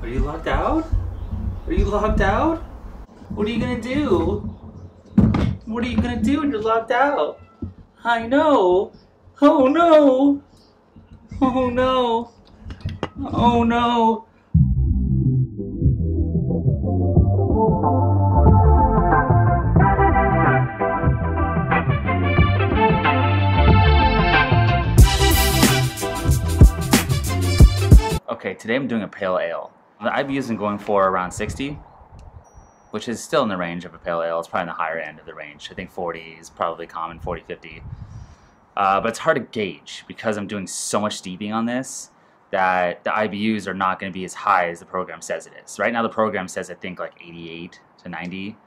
Are you locked out? Are you locked out? What are you gonna do? What are you gonna do when you're locked out? I know. Oh no. Oh no. Oh no. Okay, today I'm doing a pale ale. The IBUs I'm going for around 60, which is still in the range of a pale ale. It's probably in the higher end of the range. I think 40 is probably common, 40, 50. But it's hard to gauge because I'm doing so much steeping on this that the IBUs are not going to be as high as the program says it is. Right now the program says I think like 88 to 90,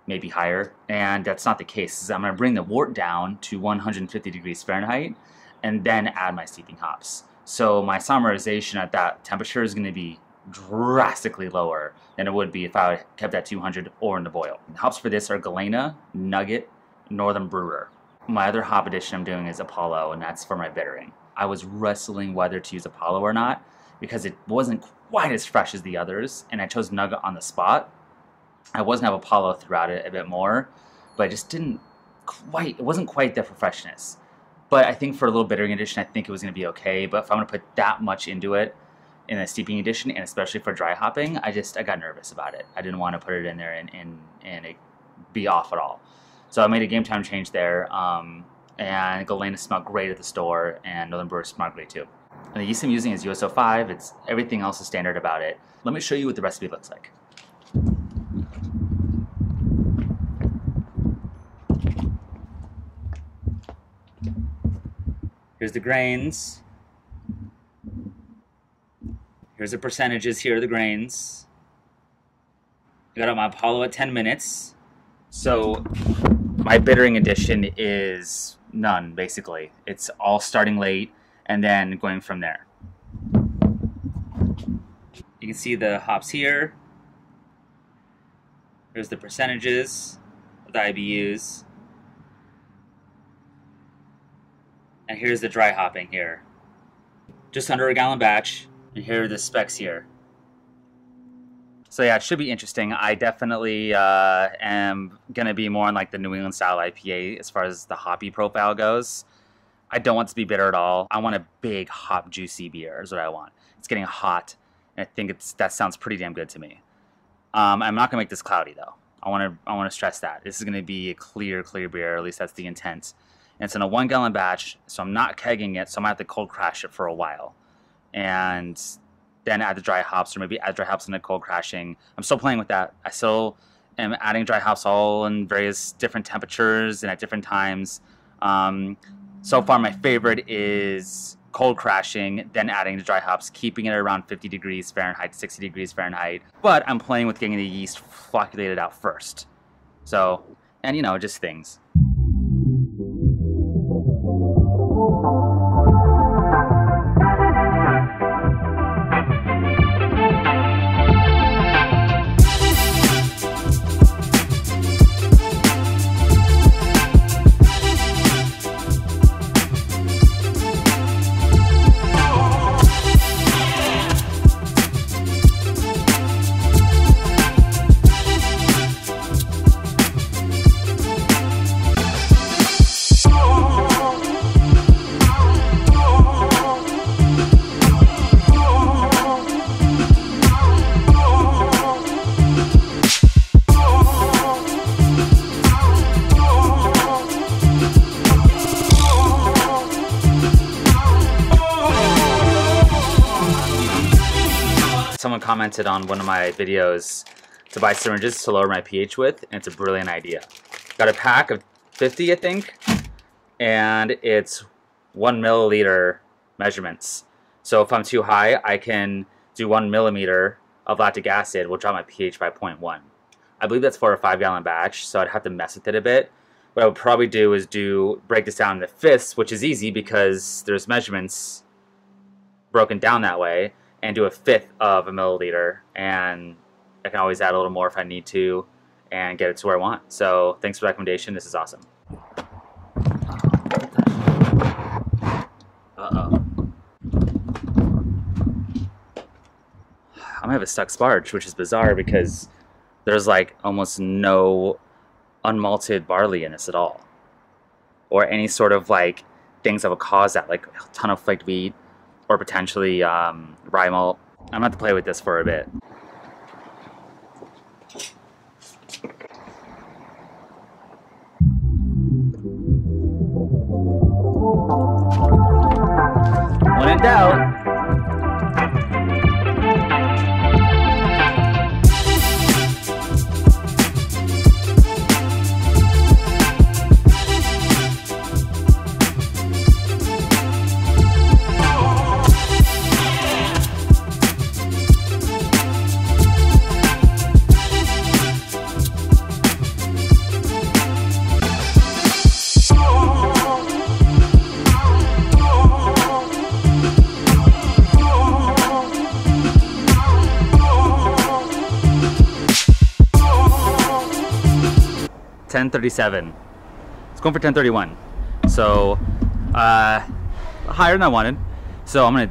maybe higher, and that's not the case. I'm going to bring the wort down to 150 degrees Fahrenheit and then add my steeping hops. So my summarization at that temperature is going to be drastically lower than it would be if I kept at 200 or in the boil. The hops for this are Galena, Nugget, Northern Brewer. My other hop addition I'm doing is Apollo, and that's for my bittering. I was wrestling whether to use Apollo or not because it wasn't quite as fresh as the others, and I chose Nugget on the spot. I was going to have Apollo throughout it a bit more, but I just didn't quite, it wasn't quite there for freshness. But I think for a little bittering addition, I think it was going to be okay. But if I'm going to put that much into it in a steeping edition, and especially for dry hopping, I got nervous about it. I didn't want to put it in there and it be off at all. So I made a game time change there. And Galena smelled great at the store, and Northern Brewer smelled great too. And the yeast I'm using is USO5. Everything else is standard about it. Let me show you what the recipe looks like. Here's the grains. Here's the percentages. Here are the grains. I got out my Apollo at 10 minutes. So my bittering addition is none, basically. It's all starting late and then going from there. You can see the hops here. Here's the percentages of the IBUs. And here's the dry hopping here. Just under a gallon batch. And here are the specs here. So yeah, it should be interesting. I definitely am going to be more on like the New England style IPA as far as the hoppy profile goes. I don't want it to be bitter at all. I want a big, hop, juicy beer is what I want. It's getting hot, and I think that sounds pretty damn good to me. I'm not going to make this cloudy though. I want to stress that. This is going to be a clear beer, at least that's the intent. And it's in a 1 gallon batch, so I'm not kegging it, so I'm going to have to cold crash it for a while. And then add the dry hops, or maybe add dry hops in the cold crashing. I'm still playing with that. I still am adding dry hops all in various different temperatures and at different times. So far my favorite is cold crashing, then adding the dry hops, keeping it around 50 degrees Fahrenheit, 60 degrees Fahrenheit. But I'm playing with getting the yeast flocculated out first. So, and you know, just things. Someone commented on one of my videos to buy syringes to lower my pH with, and it's a brilliant idea. Got a pack of 50, I think, and it's 1 milliliter measurements. So if I'm too high, I can do 1 millimeter of lactic acid, will drop my pH by 0.1. I believe that's for a 5 gallon batch, so I'd have to mess with it a bit. What I would probably do is break this down into fifths, which is easy because there's measurements broken down that way, and do a fifth of a milliliter, and I can always add a little more if I need to and get it to where I want. So thanks for the recommendation. This is awesome. gonna have a stuck sparge, which is bizarre because there's like almost no unmalted barley in this at all, or any sort of like things that would cause that, like a ton of flaked wheat or potentially rye malt. I'm gonna have to play with this for a bit. When in doubt. $10.37. It's going for $10.31. So higher than I wanted. So I'm gonna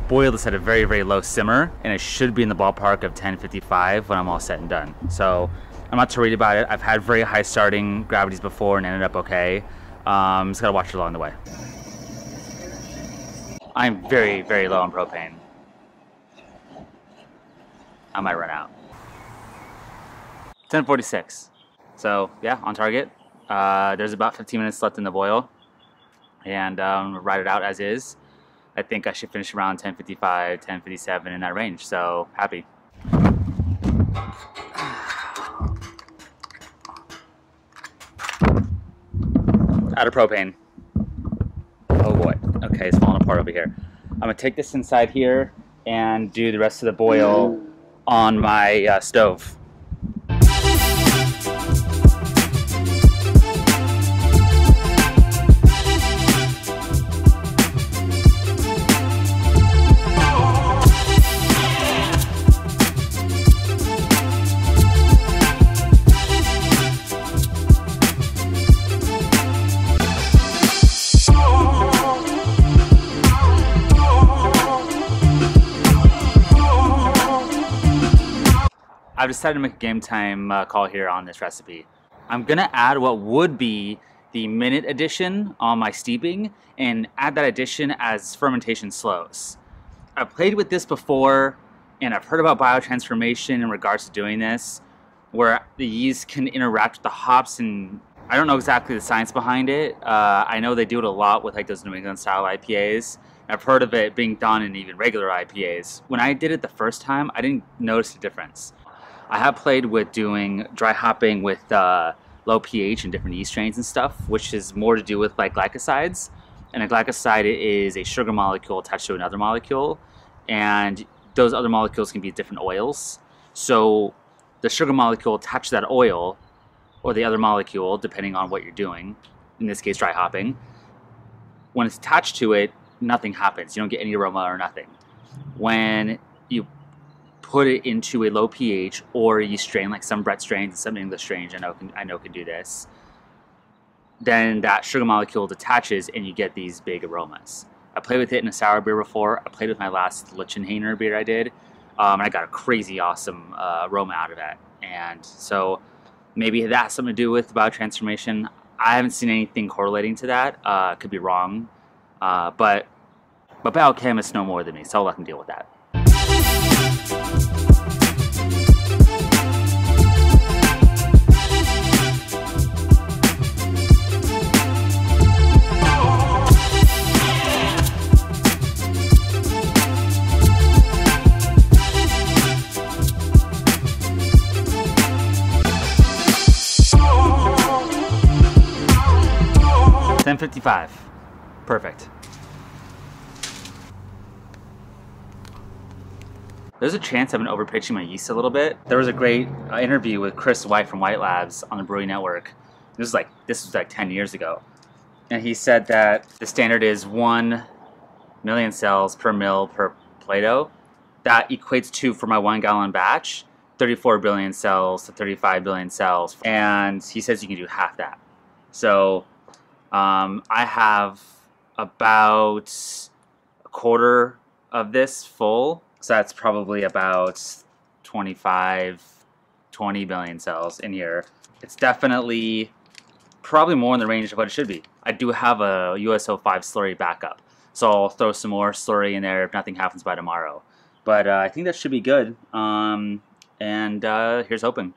boil this at a very, very low simmer, and it should be in the ballpark of $10.55 when I'm all set and done. So I'm not too worried about it. I've had very high starting gravities before and ended up okay. Just gotta watch it along the way. I'm very, very low on propane. I might run out. 10:46. So yeah, on target. There's about 15 minutes left in the boil, and ride it out as is. I think I should finish around 10:55, 10:57 in that range. So happy. Out of propane. Oh boy. Okay, it's falling apart over here. I'm gonna take this inside here and do the rest of the boil on my stove. I've decided to make a game time call here on this recipe. I'm gonna add what would be the minute addition on my steeping and add that addition as fermentation slows. I've played with this before, and I've heard about biotransformation in regards to doing this, where the yeast can interact with the hops, and I don't know exactly the science behind it. I know they do it a lot with like those New England style IPAs. I've heard of it being done in even regular IPAs. When I did it the first time, I didn't notice the difference. I have played with doing dry hopping with low pH and different yeast strains and stuff, which is more to do with like glycosides. And a glycoside is a sugar molecule attached to another molecule, and those other molecules can be different oils. So the sugar molecule attached to that oil, or the other molecule, depending on what you're doing, in this case dry hopping, when it's attached to it, nothing happens. You don't get any aroma or nothing. When you put it into a low pH or yeast strain, like some Brett strains and some English strains I know can do this, then that sugar molecule detaches and you get these big aromas. I played with it in a sour beer before. I played with my last Lichtenhainer beer I did, and I got a crazy awesome aroma out of that. And so maybe that has something to do with biotransformation. I haven't seen anything correlating to that. Could be wrong, but biochemists know more than me, so I'll let them deal with that. $10.55. Perfect. There's a chance I've been overpitching my yeast a little bit. There was a great interview with Chris White from White Labs on the Brewing Network. This was like 10 years ago. And he said that the standard is 1 million cells per mil per Plato. That equates to, for my 1 gallon batch, 34 billion cells to 35 billion cells. And he says you can do half that. So I have about a quarter of this full So that's probably about 25, 20 billion cells in here. It's definitely probably more in the range of what it should be. I do have a USO5 slurry backup, so I'll throw some more slurry in there if nothing happens by tomorrow. But I think that should be good. And here's hoping.